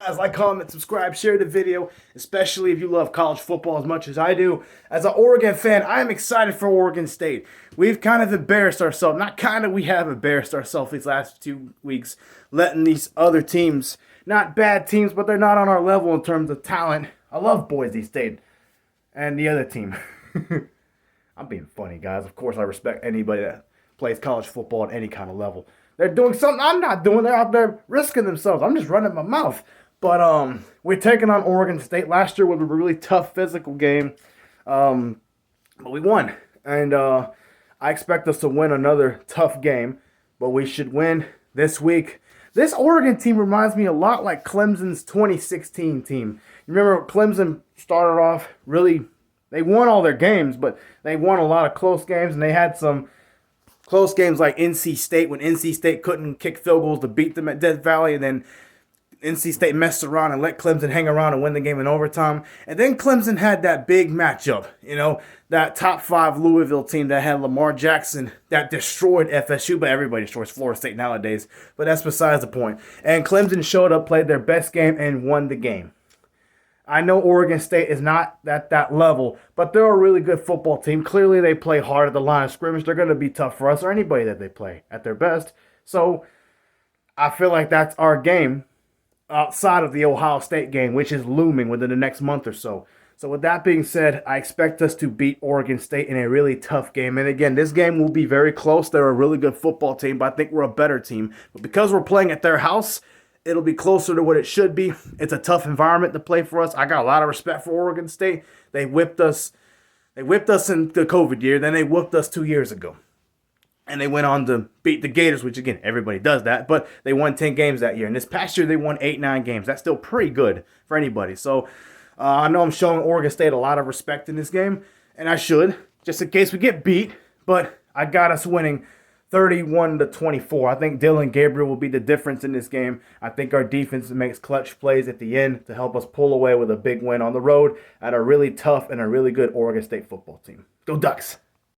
Guys, like, comment, subscribe, share the video, especially if you love college football as much as I do. As an Oregon fan, I am excited for Oregon State. We've kind of embarrassed ourselves. Not kind of, we have embarrassed ourselves these last 2 weeks, letting these other teams, not bad teams, but they're not on our level in terms of talent. I love Boise State and the other team. I'm being funny, guys. Of course, I respect anybody that plays college football at any kind of level. They're doing something I'm not doing. They're out there risking themselves. I'm just running my mouth. But we're taking on Oregon State. Last year was a really tough physical game, but we won. And I expect us to win another tough game, but we should win this week. This Oregon team reminds me a lot like Clemson's 2016 team. You remember Clemson started off really, they won all their games, but they won a lot of close games, and they had some close games like NC State when NC State couldn't kick field goals to beat them at Death Valley, and then NC State messed around and let Clemson hang around and win the game in overtime. And then Clemson had that big matchup, that top five Louisville team that had Lamar Jackson that destroyed FSU, but everybody destroys Florida State nowadays. But that's besides the point. And Clemson showed up, played their best game, and won the game. I know Oregon State is not at that level, but they're a really good football team. Clearly, they play hard at the line of scrimmage. They're going to be tough for us or anybody that they play at their best. So I feel like that's our game outside of the Ohio State game, which is looming within the next month or so. So with that being said, I expect us to beat Oregon State in a really tough game. And again, this game will be very close. They're a really good football team, but I think we're a better team. But because we're playing at their house, it'll be closer to what it should be. It's a tough environment to play for us. I got a lot of respect for Oregon State. They whipped us. They whipped us in the COVID year. Then they whipped us 2 years ago. And they went on to beat the Gators, which, again, everybody does that. But they won 10 games that year. And this past year, they won 8, 9 games. That's still pretty good for anybody. So I know I'm showing Oregon State a lot of respect in this game. And I should, just in case we get beat. But I got us winning 31-24. I think Dillon Gabriel will be the difference in this game. I think our defense makes clutch plays at the end to help us pull away with a big win on the road at a really tough and a really good Oregon State football team. Go Ducks!